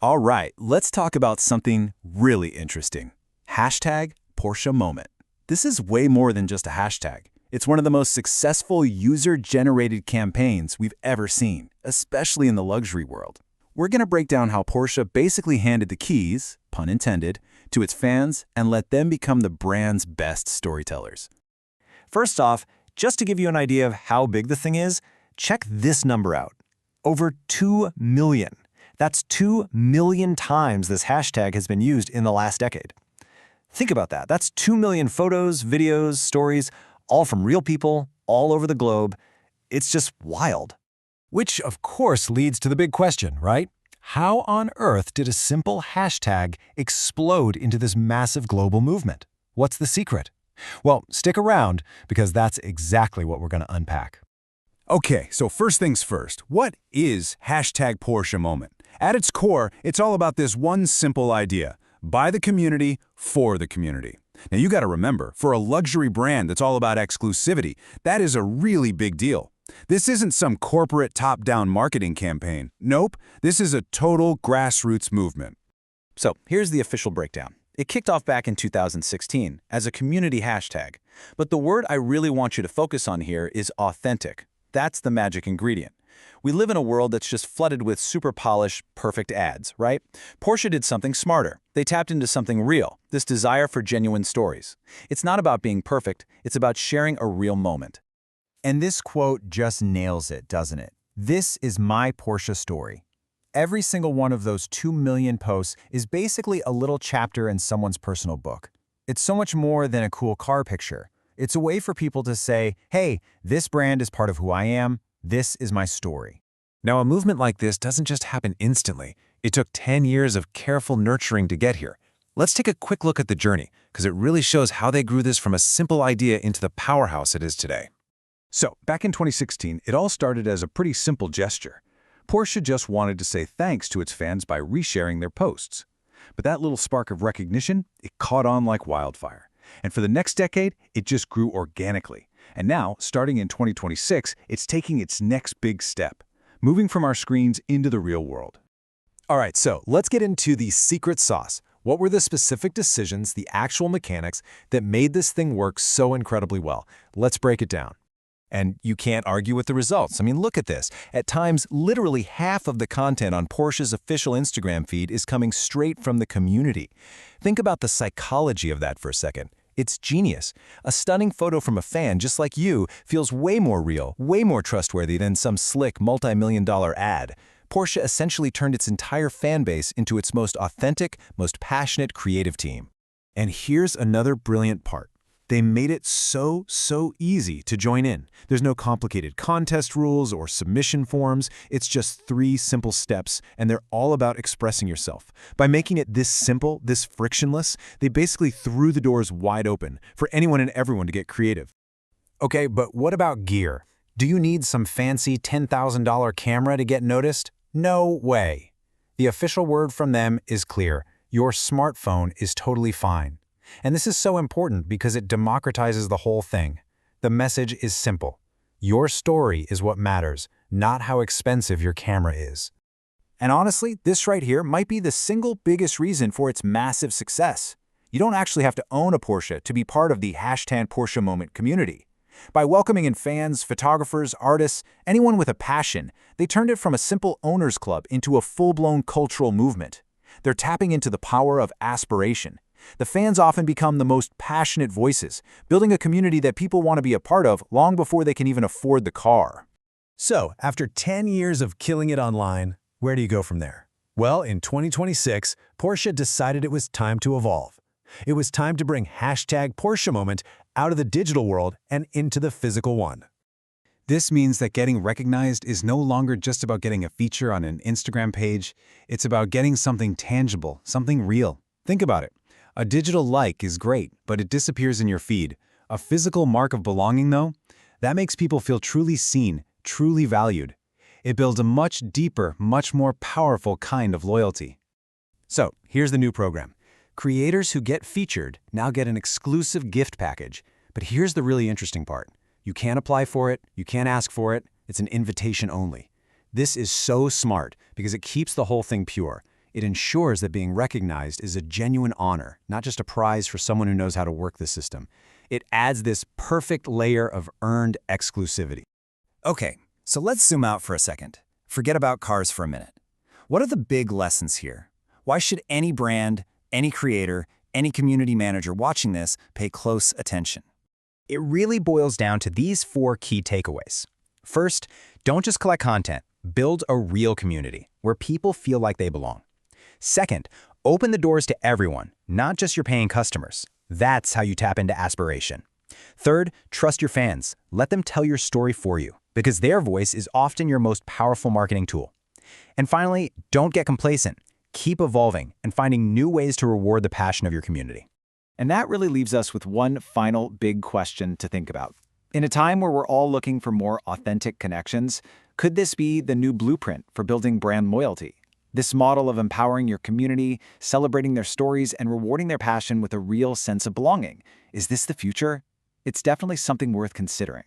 All right, let's talk about something really interesting. Hashtag Porsche Moment. This is way more than just a hashtag. It's one of the most successful user-generated campaigns we've ever seen, especially in the luxury world. We're going to break down how Porsche basically handed the keys, pun intended, to its fans and let them become the brand's best storytellers. First off, just to give you an idea of how big the thing is, check this number out. Over 2 million. That's 2 million times this hashtag has been used in the last decade. Think about that. That's 2 million photos, videos, stories, all from real people, all over the globe. It's just wild. Which, of course, leads to the big question, right? How on earth did a simple hashtag explode into this massive global movement? What's the secret? Well, stick around, because that's exactly what we're going to unpack. Okay, so first things first, what is hashtag Porsche Moment? At its core, it's all about this one simple idea: by the community, for the community. Now you got to remember, for a luxury brand that's all about exclusivity, that is a really big deal. This isn't some corporate top-down marketing campaign. Nope, this is a total grassroots movement. So here's the official breakdown. It kicked off back in 2016 as a community hashtag, but the word I really want you to focus on here is authentic. That's the magic ingredient. We live in a world that's just flooded with super polished, perfect ads, right? Porsche did something smarter. They tapped into something real, this desire for genuine stories. It's not about being perfect, it's about sharing a real moment. And this quote just nails it, doesn't it? This is my Porsche story. Every single one of those 2 million posts is basically a little chapter in someone's personal book. It's so much more than a cool car picture. It's a way for people to say, hey, this brand is part of who I am. This is my story. Now, a movement like this doesn't just happen instantly. It took 10 years of careful nurturing to get here. Let's take a quick look at the journey, because it really shows how they grew this from a simple idea into the powerhouse it is today. So, back in 2016, it all started as a pretty simple gesture. Porsche just wanted to say thanks to its fans by resharing their posts. But that little spark of recognition, it caught on like wildfire. And for the next decade, it just grew organically. And now, starting in 2026, it's taking its next big step, moving from our screens into the real world. All right, so let's get into the secret sauce. What were the specific decisions, the actual mechanics, that made this thing work so incredibly well? Let's break it down. And you can't argue with the results. I mean, look at this. At times, literally half of the content on Porsche's official Instagram feed is coming straight from the community. Think about the psychology of that for a second. It's genius. A stunning photo from a fan just like you feels way more real, way more trustworthy than some slick multi-million-dollar ad. Porsche essentially turned its entire fan base into its most authentic, most passionate creative team. And here's another brilliant part. They made it so easy to join in. There's no complicated contest rules or submission forms. It's just 3 simple steps, and they're all about expressing yourself. By making it this simple, this frictionless, they basically threw the doors wide open for anyone and everyone to get creative. Okay, but what about gear? Do you need some fancy $10,000 camera to get noticed? No way. The official word from them is clear. Your smartphone is totally fine. And this is so important because it democratizes the whole thing. The message is simple. Your story is what matters, not how expensive your camera is. And honestly, this right here might be the single biggest reason for its massive success. You don't actually have to own a Porsche to be part of the hashtag Porsche Moment community. By welcoming in fans, photographers, artists, anyone with a passion, they turned it from a simple owners club into a full-blown cultural movement. They're tapping into the power of aspiration. The fans often become the most passionate voices, building a community that people want to be a part of long before they can even afford the car. So, after 10 years of killing it online, where do you go from there? Well, in 2026, Porsche decided it was time to evolve. It was time to bring hashtag Porsche Moment out of the digital world and into the physical one. This means that getting recognized is no longer just about getting a feature on an Instagram page. It's about getting something tangible, something real. Think about it. A digital like is great, but it disappears in your feed. A physical mark of belonging, though, that makes people feel truly seen, truly valued. It builds a much deeper, much more powerful kind of loyalty. So, here's the new program. Creators who get featured now get an exclusive gift package. But here's the really interesting part. You can't apply for it, you can't ask for it, it's an invitation only. This is so smart because it keeps the whole thing pure. It ensures that being recognized is a genuine honor, not just a prize for someone who knows how to work the system. It adds this perfect layer of earned exclusivity. Okay, so let's zoom out for a second. Forget about cars for a minute. What are the big lessons here? Why should any brand, any creator, any community manager watching this pay close attention? It really boils down to these 4 key takeaways. First, don't just collect content. Build a real community where people feel like they belong. Second, open the doors to everyone, not just your paying customers. That's how you tap into aspiration. Third, trust your fans. Let them tell your story for you, because their voice is often your most powerful marketing tool. And finally, don't get complacent. Keep evolving and finding new ways to reward the passion of your community. And that really leaves us with one final big question to think about. In a time where we're all looking for more authentic connections, could this be the new blueprint for building brand loyalty? This model of empowering your community, celebrating their stories, and rewarding their passion with a real sense of belonging. Is this the future? It's definitely something worth considering.